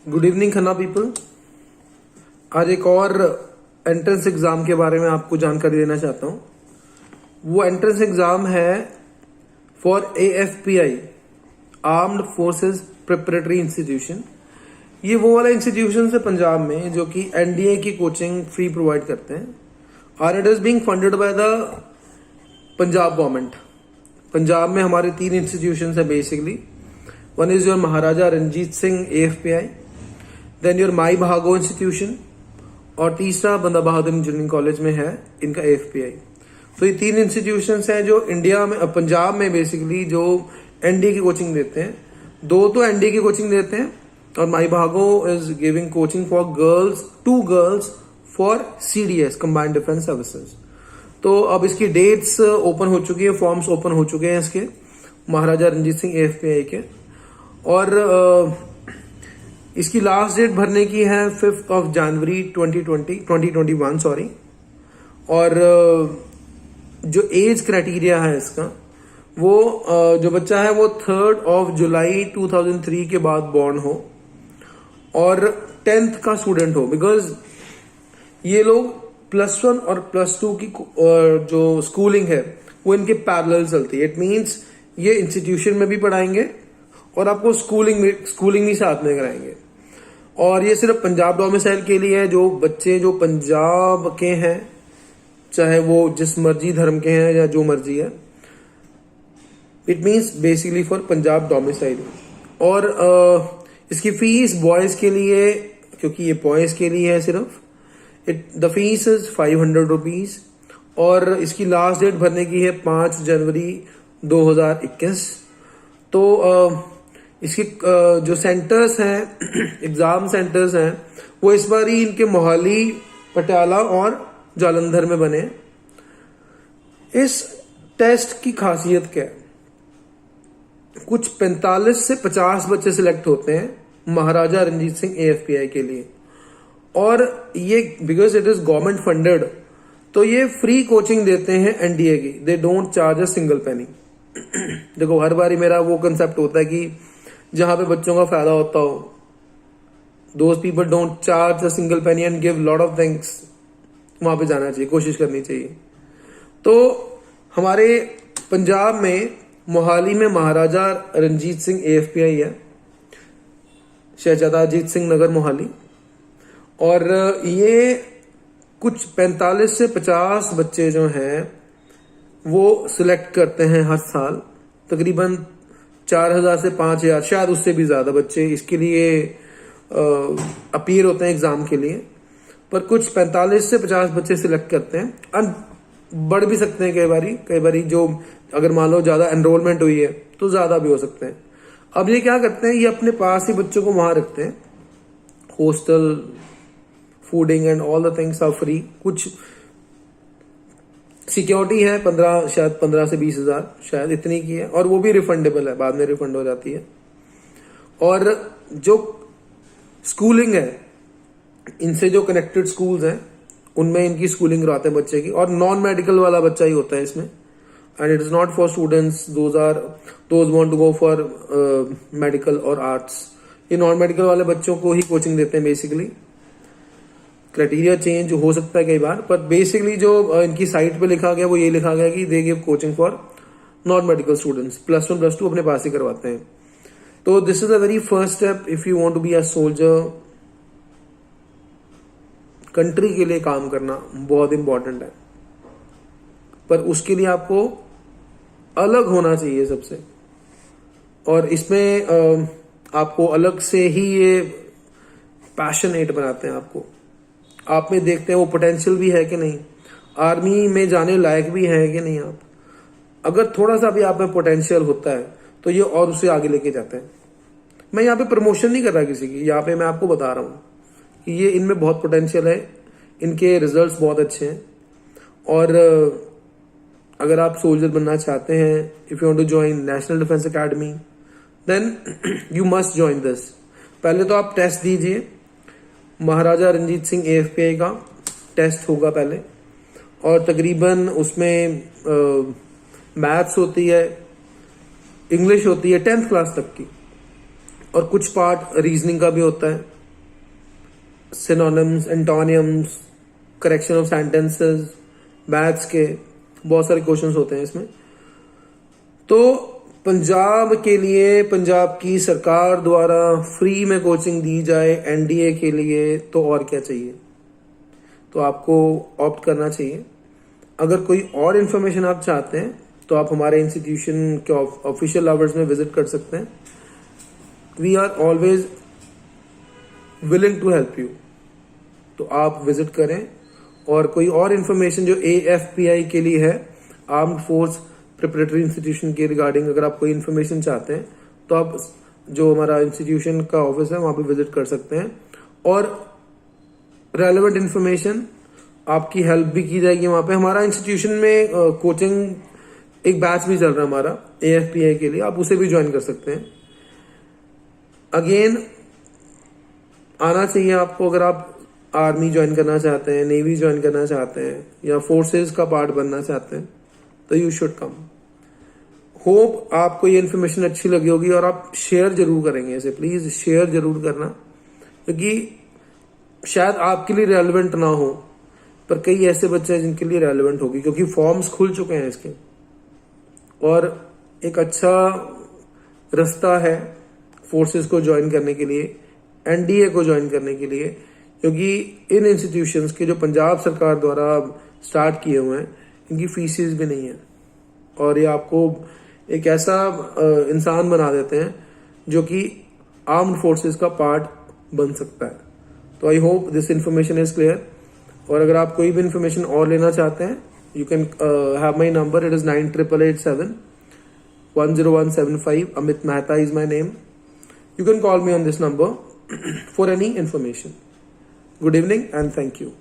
Good evening Khanna people. आज एक और एंट्रेंस एग्जाम के बारे में आपको जानकारी देना चाहता हूँ। वो एंट्रेंस एग्जाम है for AFPI, armed forces preparatory institution. ये वो वाला इंस्टीट्यूशन है पंजाब में जो कि NDA की कोचिंग फ्री प्रोवाइड करते हैं और it is being funded by the Punjab government. Punjab में हमारे 3 इंस्टीट्यूशन है basically. One is your Maharaja Ranjit Singh AFPI, then your Mai Bhago institution और तीसरा बंदा बहादुर इंजीनियरिंग कॉलेज में है इनका AFPI। तो ये 3 इंस्टीट्यूशंस हैं जो इंडिया में पंजाब में बेसिकली जो NDA की कोचिंग देते हैं। 2 तो NDA की कोचिंग देते हैं और माई भागो is giving coaching for girls, 2 girls for CDS combined defence services. तो अब इसकी डेट्स ओपन हो चुकी है, फॉर्म्स ओपन हो चुके हैं इसके महाराजा रणजीत सिंह AFPI के। और इसकी लास्ट डेट भरने की है 5 जनवरी 2021 सॉरी। और जो एज क्राइटेरिया है इसका, वो जो बच्चा है वो 3 जुलाई 2003 के बाद बॉर्न हो और 10th का स्टूडेंट हो। बिकॉज ये लोग +1 और +2 की जो स्कूलिंग है वो इनके पैरेलल चलती है। इट मींस ये इंस्टीट्यूशन में भी पढ़ाएंगे और आपको स्कूलिंग भी साथ में कराएंगे। और ये सिर्फ पंजाब डोमिसाइल के लिए है। जो बच्चे जो पंजाब के हैं, चाहे वो जिस मर्जी धर्म के हैं या जो मर्जी है, it means basically for Punjab domicile. और इसकी फीस बॉयज के लिए, क्योंकि ये बॉयज के लिए है सिर्फ, द फीस इज 500 रुपीज। और इसकी लास्ट डेट भरने की है 5 जनवरी 2021। तो इसके जो सेंटर्स हैं, एग्जाम सेंटर्स हैं, वो इस बार ही इनके मोहाली, पटियाला और जालंधर में बने। इस टेस्ट की खासियत क्या है? कुछ 45 से 50 बच्चे सिलेक्ट होते हैं महाराजा रणजीत सिंह AFPI के लिए। और ये because it is government funded, तो ये फ्री कोचिंग देते हैं NDA की। They don't charge a single penny. देखो, हर बारी मेरा वो कंसेप्ट होता है कि जहां पे बच्चों का फायदा होता हो, those people don't charge a single penny and give lot of things, वहां पे जाना चाहिए, कोशिश करनी चाहिए। तो हमारे पंजाब में मोहाली में महाराजा रणजीत सिंह AFPI है, शहजादा अजीत सिंह नगर मोहाली। और ये कुछ 45 से 50 बच्चे जो हैं वो सिलेक्ट करते हैं हर साल। तकरीबन 4000 से 5000, शायद उससे भी ज्यादा बच्चे इसके लिए अपीयर होते हैं एग्जाम के लिए। पर कुछ 45 से 50 बच्चे सिलेक्ट करते हैं। बढ़ भी सकते हैं कई बारी जो अगर मान लो ज्यादा एनरोलमेंट हुई है तो ज्यादा भी हो सकते हैं। अब ये क्या करते हैं, ये अपने पास ही बच्चों को वहां रखते हैं। Hostel, fooding and all the things are free. कुछ सिक्योरिटी है 15 से 20 हजार, शायद इतनी की है, और वो भी रिफंडेबल है, बाद में रिफंड हो जाती है। और जो स्कूलिंग है, इनसे जो कनेक्टेड स्कूल्स हैं उनमें इनकी स्कूलिंग कराते हैं बच्चे की। और नॉन मेडिकल वाला बच्चा ही होता है इसमें, and it is not for students those want to go for medical और आर्ट्स। ये नॉन मेडिकल वाले बच्चों को ही कोचिंग देते हैं बेसिकली। क्राइटेरिया चेंज हो सकता है कई बार, पर बेसिकली जो इनकी साइट पे लिखा गया वो ये लिखा गया कि they give coaching for non medical students. +1 +2 अपने पास ही करवाते हैं। तो this is a very first step if you want to be a soldier. Country के लिए काम करना बहुत इंपॉर्टेंट है, पर उसके लिए आपको अलग होना चाहिए सबसे। और इसमें आपको अलग से ही ये पैशनेट बनाते हैं आपको। आप में देखते हैं वो पोटेंशियल भी है कि नहीं, आर्मी में जाने लायक भी है कि नहीं आप। अगर थोड़ा सा भी आप में पोटेंशियल होता है तो ये और उसे आगे लेके जाते हैं। मैं यहाँ पे प्रमोशन नहीं कर रहा किसी की, यहाँ पे मैं आपको बता रहा हूँ कि ये इनमें बहुत पोटेंशियल है, इनके रिजल्ट्स बहुत अच्छे हैं। और अगर आप सोल्जर बनना चाहते हैं, if you want to join national defence academy, then you must join this. पहले तो आप टेस्ट दीजिए, महाराजा रणजीत सिंह AFPI का टेस्ट होगा पहले, और तकरीबन उसमें मैथ्स होती है, इंग्लिश होती है 10th क्लास तक की, और कुछ पार्ट रीजनिंग का भी होता है, synonyms, एंटोनियम्स, correction of sentences, maths के बहुत सारे क्वेश्चंस होते हैं इसमें। तो पंजाब के लिए पंजाब की सरकार द्वारा फ्री में कोचिंग दी जाए एनडीए के लिए, तो और क्या चाहिए। तो आपको ऑप्ट करना चाहिए। अगर कोई और इन्फॉर्मेशन आप चाहते हैं तो आप हमारे इंस्टीट्यूशन के ऑफिशियल आवर्स में विजिट कर सकते हैं। We are always willing to help you. तो आप विजिट करें। और कोई और इन्फॉर्मेशन जो AFPI के लिए है, आर्म्ड फोर्स प्रिपरेटरी इंस्टीट्यूशन के रिगार्डिंग, अगर आप कोई इन्फॉर्मेशन चाहते हैं तो आप जो हमारा इंस्टीट्यूशन का ऑफिस है वहां पे विजिट कर सकते हैं। और रेलेवेंट इन्फॉर्मेशन आपकी हेल्प भी की जाएगी वहां पे। हमारा इंस्टीट्यूशन में कोचिंग एक बैच भी चल रहा है हमारा AFPI के लिए, आप उसे भी ज्वाइन कर सकते हैं। अगेन आना चाहिए आपको। अगर आप आर्मी ज्वाइन करना चाहते हैं, नेवी ज्वाइन करना चाहते हैं या फोर्सेस का पार्ट बनना चाहते हैं तो यू शुड कम। होप आपको ये इन्फॉर्मेशन अच्छी लगी होगी और आप शेयर जरूर करेंगे इसे। प्लीज शेयर जरूर करना, क्योंकि शायद आपके लिए रेलेवेंट ना हो पर कई ऐसे बच्चे हैं जिनके लिए रेलेवेंट होगी, क्योंकि फॉर्म्स खुल चुके हैं इसके और एक अच्छा रास्ता है फोर्सेस को ज्वाइन करने के लिए, एनडीए को ज्वाइन करने के लिए, क्योंकि इन इंस्टीट्यूशंस के जो पंजाब सरकार द्वारा स्टार्ट किए हुए हैं इनकी फीसिस भी नहीं है और ये आपको एक ऐसा इंसान बना देते हैं जो कि आर्म्ड फोर्सेस का पार्ट बन सकता है। तो I hope this information is clear. और अगर आप कोई भी इंफॉर्मेशन और लेना चाहते हैं, you can have my number, it is 9887 Amit Mehta is my name. You can call me on this number for any information. Good evening and thank you.